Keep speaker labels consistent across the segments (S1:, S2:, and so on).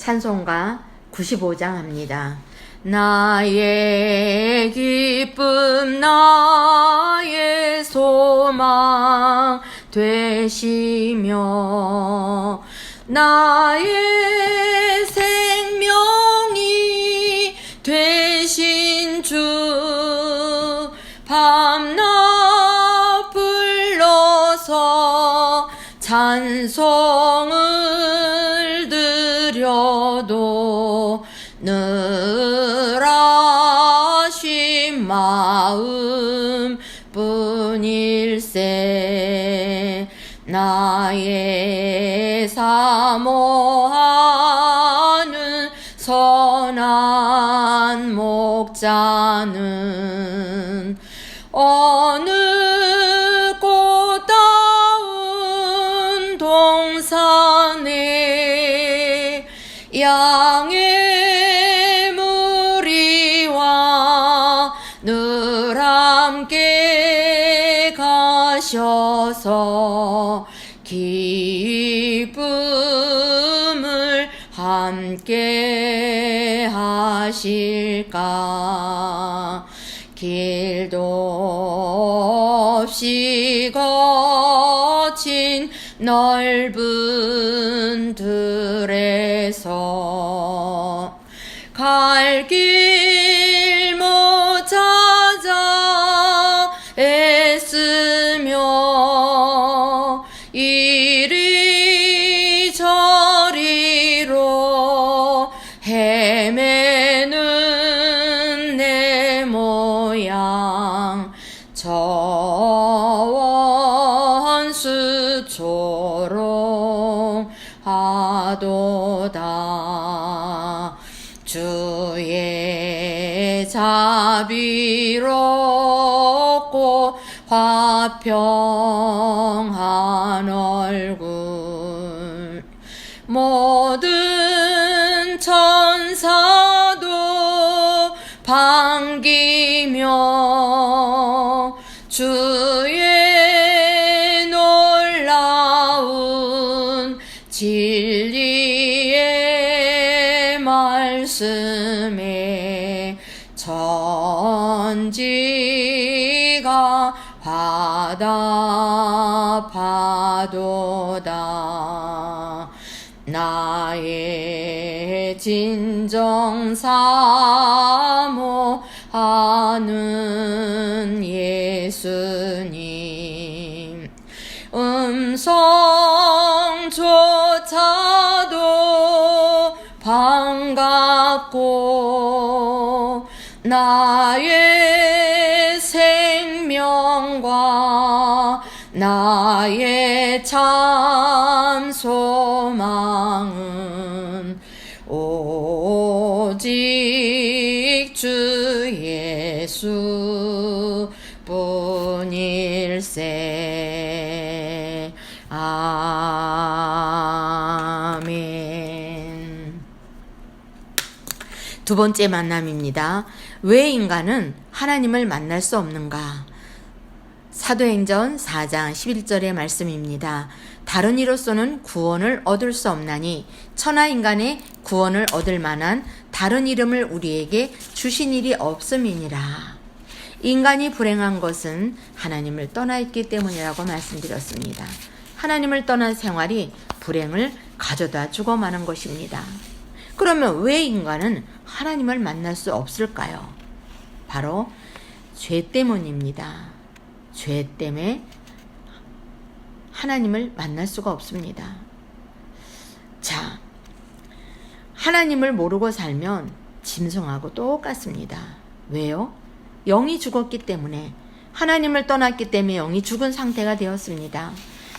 S1: 찬송가 95장 합니다. 나의 기쁨 나의 소망 되시며 나의 생명이 되신 주 밤낮 불러서 찬송을 드려도 늘 아신 마음 뿐일세. 나의 사모하는 선한 목자는 어느 꽃다운 동산에 양의 무리와 늘 함께 가셔서 기쁨을 함께 하실까. 길도 없이 거친 넓은 들에서 갈 길 못 찾아 애쓰며 이리저리로 헤매는 내 모양 저원수초롱 하도다. 주의 자비롭고 화평한 얼굴 모든 천사도 반기며 주의 놀라운 진리의 말씀에 천지가 화답하도다. 나의 진정 사모하는 예수님 음성조차도 반갑고 나의 생명과 나의 참 소망은 오직 주 예수 뿐일세. 아멘. 두 번째 만남입니다. 왜 인간은 하나님을 만날 수 없는가? 사도행전 4장 11절의 말씀입니다. 다른 이로서는 구원을 얻을 수 없나니 천하 인간의 구원을 얻을 만한 다른 이름을 우리에게 주신 일이 없음이니라. 인간이 불행한 것은 하나님을 떠나 있기 때문이라고 말씀드렸습니다. 하나님을 떠난 생활이 불행을 가져다 주고 마는 것입니다. 그러면 왜 인간은 하나님을 만날 수 없을까요? 바로 죄 때문입니다. 죄 때문에 하나님을 만날 수가 없습니다. 자, 하나님을 모르고 살면 짐승하고 똑같습니다. 왜요? 영이 죽었기 때문에, 하나님을 떠났기 때문에 영이 죽은 상태가 되었습니다.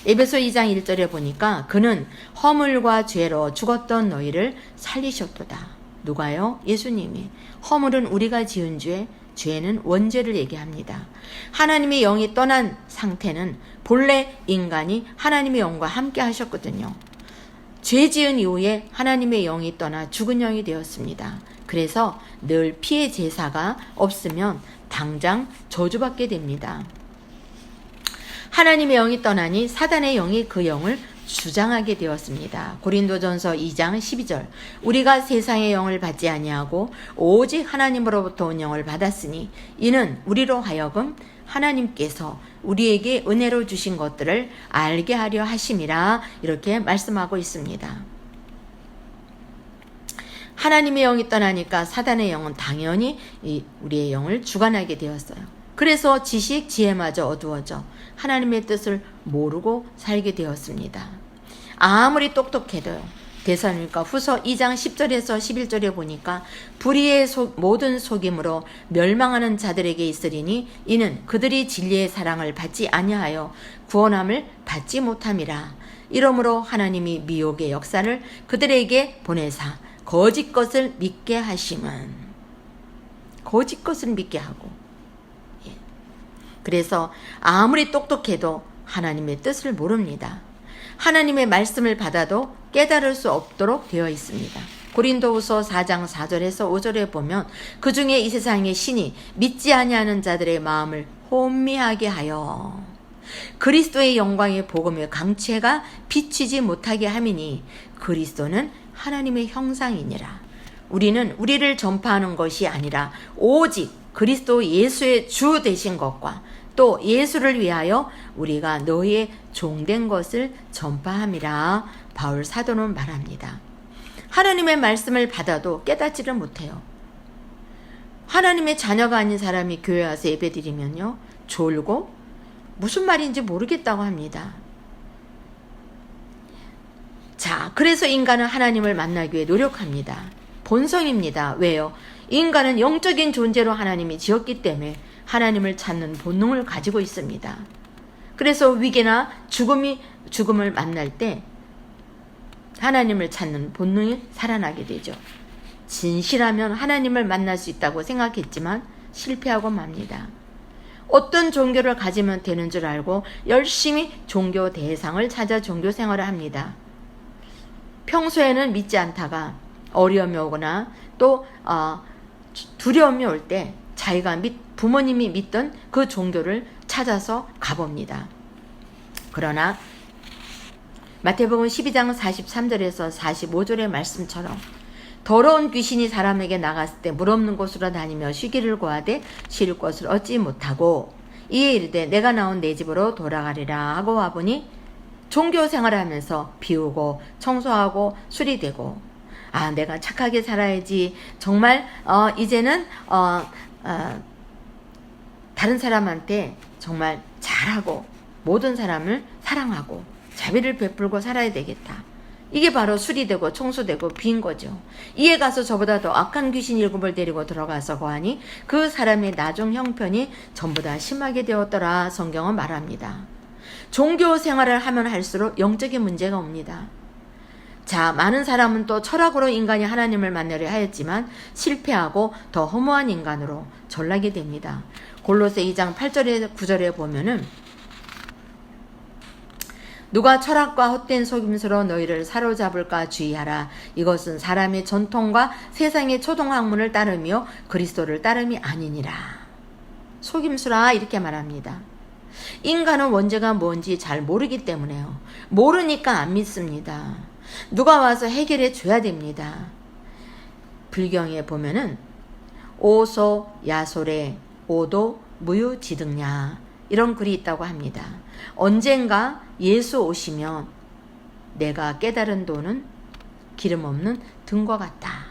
S1: 에베소 2장 1절에 보니까 그는 허물과 죄로 죽었던 너희를 살리셨도다. 누가요? 예수님이. 허물은 우리가 지은 죄, 죄는 원죄를 얘기합니다. 하나님의 영이 떠난 상태는 본래 인간이 하나님의 영과 함께 하셨거든요. 죄 지은 이후에 하나님의 영이 떠나 죽은 영이 되었습니다. 그래서 늘 피해 제사가 없으면 당장 저주받게 됩니다. 하나님의 영이 떠나니 사단의 영이 그 영을 주장하게 되었습니다. 고린도전서 2장 12절 우리가 세상의 영을 받지 아니하고 오직 하나님으로부터 온 영을 받았으니 이는 우리로 하여금 하나님께서 우리에게 은혜로 주신 것들을 알게 하려 하심이라 이렇게 말씀하고 있습니다. 하나님의 영이 떠나니까 사단의 영은 당연히 우리의 영을 주관하게 되었어요. 그래서 지식, 지혜마저 어두워져 하나님의 뜻을 모르고 살게 되었습니다. 아무리 똑똑해도요. 데살로니가 후서 2장 10절에서 11절에 보니까 불의의 모든 속임으로 멸망하는 자들에게 있으리니 이는 그들이 진리의 사랑을 받지 아니하여 구원함을 받지 못함이라. 이러므로 하나님이 미혹의 역사를 그들에게 보내사 거짓 것을 믿게 하심은 거짓 것을 믿게 하고 그래서 아무리 똑똑해도 하나님의 뜻을 모릅니다. 하나님의 말씀을 받아도 깨달을 수 없도록 되어 있습니다. 고린도후서 4장 4절에서 5절에 보면 그 중에 이 세상의 신이 믿지 아니하는 자들의 마음을 혼미하게 하여 그리스도의 영광의 복음의 강체가 비치지 못하게 함이니 그리스도는 하나님의 형상이니라. 우리는 우리를 전파하는 것이 아니라 오직 그리스도 예수의 주 되신 것과 또 예수를 위하여 우리가 너희의 종된 것을 전파함이라 바울 사도는 말합니다. 하나님의 말씀을 받아도 깨닫지를 못해요. 하나님의 자녀가 아닌 사람이 교회 와서 예배드리면요 졸고 무슨 말인지 모르겠다고 합니다. 자, 그래서 인간은 하나님을 만나기 위해 노력합니다. 본성입니다. 왜요? 인간은 영적인 존재로 하나님이 지었기 때문에 하나님을 찾는 본능을 가지고 있습니다. 그래서 위기나 죽음을 만날 때 하나님을 찾는 본능이 살아나게 되죠. 진실하면 하나님을 만날 수 있다고 생각했지만 실패하고 맙니다. 어떤 종교를 가지면 되는 줄 알고 열심히 종교 대상을 찾아 종교 생활을 합니다. 평소에는 믿지 않다가 어려움이 오거나 또 두려움이 올 때 자기가 부모님이 믿던 그 종교를 찾아서 가봅니다. 그러나 마태복음 12장 43절에서 45절의 말씀처럼 더러운 귀신이 사람에게 나갔을 때 물 없는 곳으로 다니며 쉬기를 구하되 쉴 것을 얻지 못하고 이에 이르되 내가 나온 내 집으로 돌아가리라 하고 와보니 종교 생활을 하면서 비우고 청소하고 수리되고 내가 착하게 살아야지 정말 이제는 다른 사람한테 정말 잘하고 모든 사람을 사랑하고 자비를 베풀고 살아야 되겠다. 이게 바로 수리되고 청소되고 빈 거죠. 이에 가서 저보다 더 악한 귀신 7을 데리고 들어가서 거하니 그 사람의 나중 형편이 전보다 심하게 되었더라 성경은 말합니다. 종교 생활을 하면 할수록 영적인 문제가 옵니다. 자, 많은 사람은 또 철학으로 인간이 하나님을 만나려 하였지만 실패하고 더 허무한 인간으로 전락이 됩니다. 골로새 2장 8절에 9절에 보면은 누가 철학과 헛된 속임수로 너희를 사로잡을까 주의하라. 이것은 사람의 전통과 세상의 초등학문을 따르며 그리스도를 따름이 아니니라. 속임수라 이렇게 말합니다. 인간은 원죄가 뭔지 잘 모르기 때문에요. 모르니까 안 믿습니다. 누가 와서 해결해 줘야 됩니다. 불경에 보면은 오소 야솔에 오도 무유지등냐 이런 글이 있다고 합니다. 언젠가 예수 오시면 내가 깨달은 도는 기름 없는 등과 같다.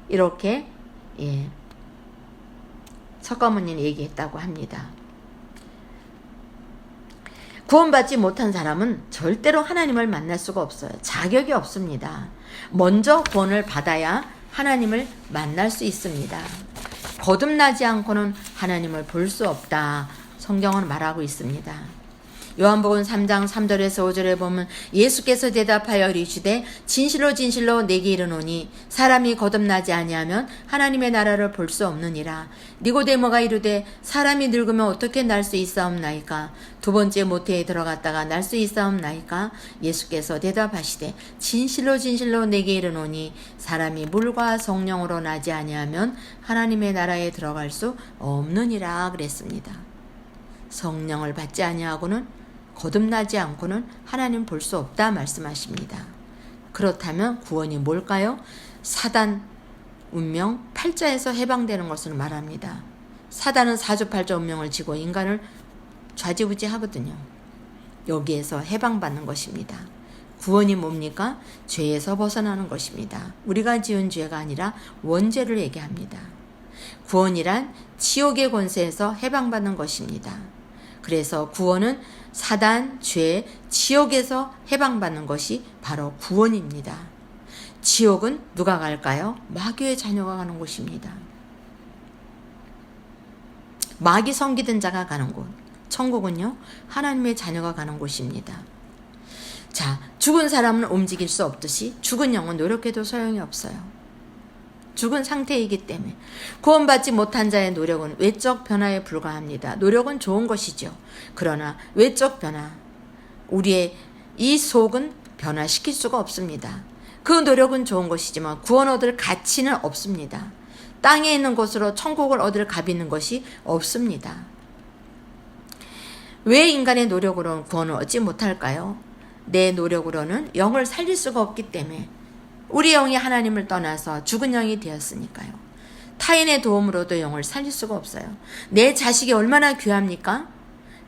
S1: 이렇게 석가모니는 얘기했다고 합니다. 구원받지 못한 사람은 절대로 하나님을 만날 수가 없어요. 자격이 없습니다. 먼저 구원을 받아야 하나님을 만날 수 있습니다. 거듭나지 않고는 하나님을 볼 수 없다. 성경은 말하고 있습니다. 요한복음 3장 3절에서 5절에 보면 예수께서 대답하여 이르시되 진실로 진실로 내게 이르노니 사람이 거듭나지 아니하면 하나님의 나라를 볼 수 없느니라. 니고데모가 이르되 사람이 늙으면 어떻게 날 수 있사옵나이까? 두 번째 모태에 들어갔다가 날 수 있사옵나이까? 예수께서 대답하시되 진실로 진실로 내게 이르노니 사람이 물과 성령으로 나지 아니하면 하나님의 나라에 들어갈 수 없느니라 그랬습니다. 성령을 받지 아니하고는 거듭나지 않고는 하나님 볼 수 없다 말씀하십니다. 그렇다면 구원이 뭘까요? 사단 운명 8자에서 해방되는 것을 말합니다. 사단은 사주팔자 운명을 지고 인간을 좌지우지하거든요. 여기에서 해방받는 것입니다. 구원이 뭡니까? 죄에서 벗어나는 것입니다. 우리가 지은 죄가 아니라 원죄를 얘기합니다. 구원이란 지옥의 권세에서 해방받는 것입니다. 그래서 구원은 사단, 죄, 지옥에서 해방받는 것이 바로 구원입니다. 지옥은 누가 갈까요? 마귀의 자녀가 가는 곳입니다. 마귀 섬기던 자가 가는 곳. 천국은요, 하나님의 자녀가 가는 곳입니다. 자, 죽은 사람은 움직일 수 없듯이 죽은 영은 노력해도 소용이 없어요. 죽은 상태이기 때문에 구원받지 못한 자의 노력은 외적 변화에 불과합니다. 노력은 좋은 것이죠. 그러나 외적 변화, 우리의 이 속은 변화시킬 수가 없습니다. 그 노력은 좋은 것이지만 구원 얻을 가치는 없습니다. 땅에 있는 곳으로 천국을 얻을 값이 있는 것이 없습니다. 왜 인간의 노력으로는 구원을 얻지 못할까요? 내 노력으로는 영을 살릴 수가 없기 때문에 우리 영이 하나님을 떠나서 죽은 영이 되었으니까요. 타인의 도움으로도 영을 살릴 수가 없어요. 내 자식이 얼마나 귀합니까?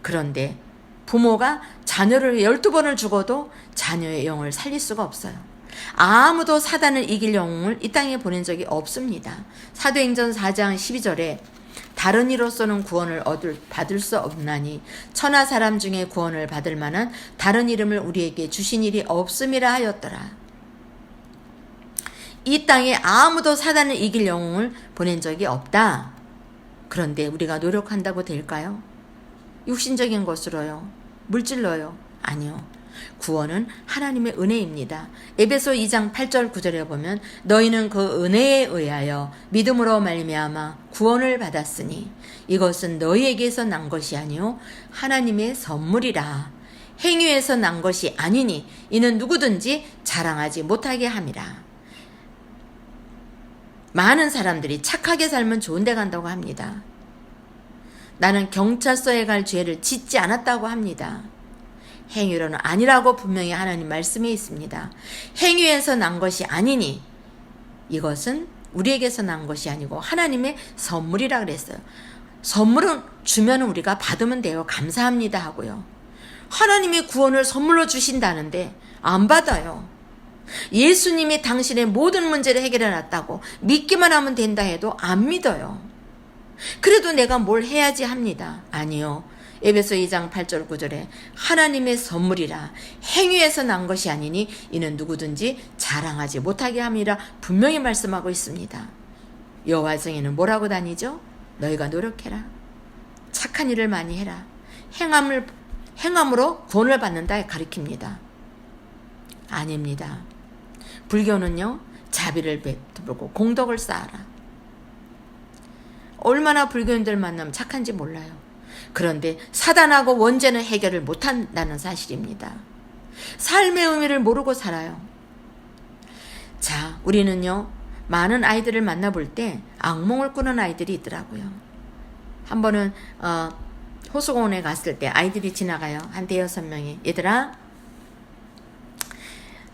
S1: 그런데 부모가 자녀를 12번을 죽어도 자녀의 영을 살릴 수가 없어요. 아무도 사단을 이길 영웅을 이 땅에 보낸 적이 없습니다. 사도행전 4장 12절에 다른 이로서는 구원을 받을 수 없나니 천하 사람 중에 구원을 받을 만한 다른 이름을 우리에게 주신 일이 없음이라 하였더라. 이 땅에 아무도 사단을 이길 영웅을 보낸 적이 없다. 그런데 우리가 노력한다고 될까요? 육신적인 것으로요? 물질로요? 아니요. 구원은 하나님의 은혜입니다. 에베소 2장 8절 9절에 보면 너희는 그 은혜에 의하여 믿음으로 말미암아 구원을 받았으니 이것은 너희에게서 난 것이 아니요 하나님의 선물이라. 행위에서 난 것이 아니니 이는 누구든지 자랑하지 못하게 함이라. 많은 사람들이 착하게 살면 좋은 데 간다고 합니다. 나는 경찰서에 갈 죄를 짓지 않았다고 합니다. 행위로는 아니라고 분명히 하나님 말씀에 있습니다. 행위에서 난 것이 아니니 이것은 우리에게서 난 것이 아니고 하나님의 선물이라 그랬어요. 선물은 주면 우리가 받으면 돼요. 감사합니다 하고요. 하나님이 구원을 선물로 주신다는데 안 받아요. 예수님이 당신의 모든 문제를 해결해 놨다고 믿기만 하면 된다 해도 안 믿어요. 그래도 내가 뭘 해야지 합니다. 아니요. 에베소 2장 8절 9절에 하나님의 선물이라 행위에서 난 것이 아니니 이는 누구든지 자랑하지 못하게 함이라 분명히 말씀하고 있습니다. 여호와성에는 뭐라고 다니죠? 너희가 노력해라. 착한 일을 많이 해라. 행함으로 구원을 받는다 가르칩니다. 아닙니다. 불교는요, 자비를 베풀고 공덕을 쌓아라. 얼마나 불교인들 만나면 착한지 몰라요. 그런데 사단하고 원죄는 해결을 못한다는 사실입니다. 삶의 의미를 모르고 살아요. 자, 우리는요, 많은 아이들을 만나볼 때 악몽을 꾸는 아이들이 있더라고요. 한 번은 호수공원에 갔을 때 아이들이 지나가요. 한 5-6명이. 얘들아,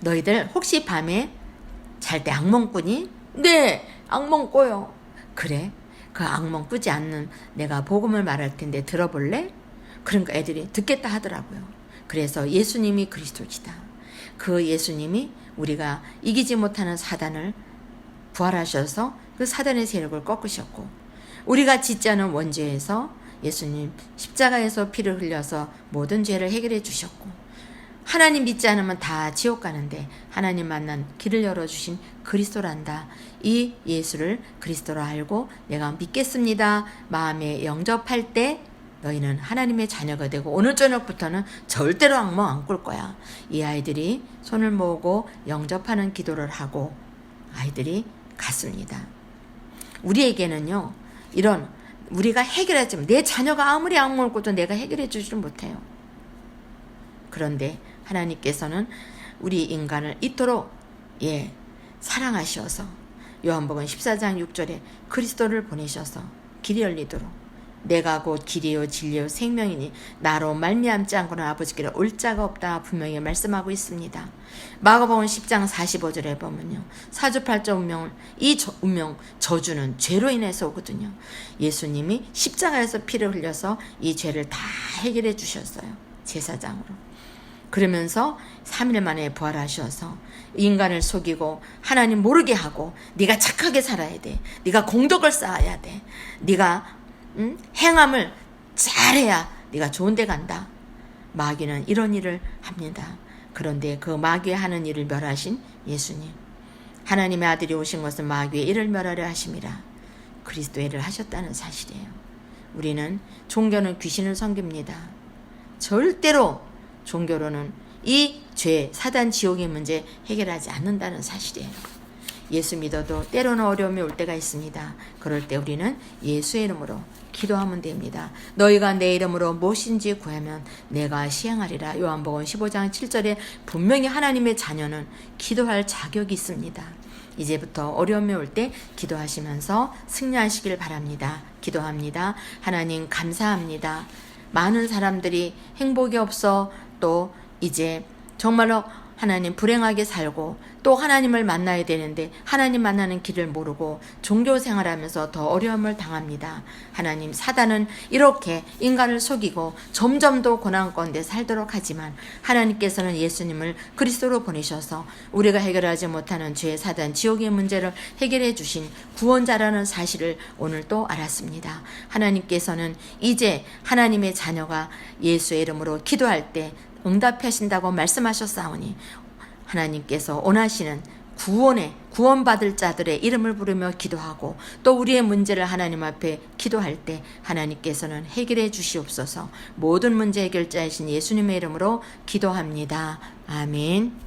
S1: 너희들 혹시 밤에 잘 때 악몽 꾸니? 네, 악몽 꿔요. 그래, 그 악몽 꾸지 않는 내가 복음을 말할 텐데 들어볼래? 그러니까 애들이 듣겠다 하더라고요. 그래서 예수님이 그리스도시다. 그 예수님이 우리가 이기지 못하는 사단을 부활하셔서 그 사단의 세력을 꺾으셨고, 우리가 짓지 않은 원죄에서 예수님 십자가에서 피를 흘려서 모든 죄를 해결해 주셨고, 하나님 믿지 않으면 다 지옥 가는데 하나님 만난 길을 열어주신 그리스도란다. 이 예수를 그리스도로 알고 내가 믿겠습니다. 마음에 영접할 때 너희는 하나님의 자녀가 되고 오늘 저녁부터는 절대로 악몽 안 꿀 거야. 이 아이들이 손을 모으고 영접하는 기도를 하고 아이들이 갔습니다. 우리에게는요, 이런 우리가 해결하지만 내 자녀가 아무리 악몽을 꿔도 내가 해결해 주지를 못해요. 그런데 하나님께서는 우리 인간을 이토록 사랑하셔서 요한복음 14장 6절에 그리스도를 보내셔서 길이 열리도록 내가 곧 길이요 진리요 생명이니 나로 말미암지 않고는 아버지께로 올 자가 없다 분명히 말씀하고 있습니다. 마가복음 10장 45절에 보면요. 사주팔자 운명을 이 운명 저주는 죄로 인해서 오거든요. 예수님이 십자가에서 피를 흘려서 이 죄를 다 해결해 주셨어요. 제사장으로. 그러면서 3일 만에 부활하셔서 인간을 속이고 하나님 모르게 하고 네가 착하게 살아야 돼. 네가 공덕을 쌓아야 돼. 네가 행함을 잘해야 네가 좋은 데 간다. 마귀는 이런 일을 합니다. 그런데 그 마귀의 하는 일을 멸하신 예수님. 하나님의 아들이 오신 것은 마귀의 일을 멸하려 하심이라. 그리스도의 일을 하셨다는 사실이에요. 우리는 종교는 귀신을 섬깁니다. 절대로 종교로는 이 죄, 사단 지옥의 문제 해결하지 않는다는 사실이에요. 예수 믿어도 때로는 어려움이 올 때가 있습니다. 그럴 때 우리는 예수의 이름으로 기도하면 됩니다. 너희가 내 이름으로 무엇인지 구하면 내가 시행하리라. 요한복음 15장 7절에 분명히 하나님의 자녀는 기도할 자격이 있습니다. 이제부터 어려움이 올 때 기도하시면서 승리하시길 바랍니다. 기도합니다. 하나님 감사합니다. 많은 사람들이 행복이 없어 또 이제 정말로 하나님 불행하게 살고 또 하나님을 만나야 되는데 하나님 만나는 길을 모르고 종교 생활하면서 더 어려움을 당합니다. 하나님 사단은 이렇게 인간을 속이고 점점 더 고난 가운데 살도록 하지만 하나님께서는 예수님을 그리스도로 보내셔서 우리가 해결하지 못하는 죄, 사단, 지옥의 문제를 해결해 주신 구원자라는 사실을 오늘 또 알았습니다. 하나님께서는 이제 하나님의 자녀가 예수의 이름으로 기도할 때 응답하신다고 말씀하셨사오니 하나님께서 원하시는 구원받을 자들의 이름을 부르며 기도하고 또 우리의 문제를 하나님 앞에 기도할 때 하나님께서는 해결해 주시옵소서. 모든 문제 해결자이신 예수님의 이름으로 기도합니다. 아멘.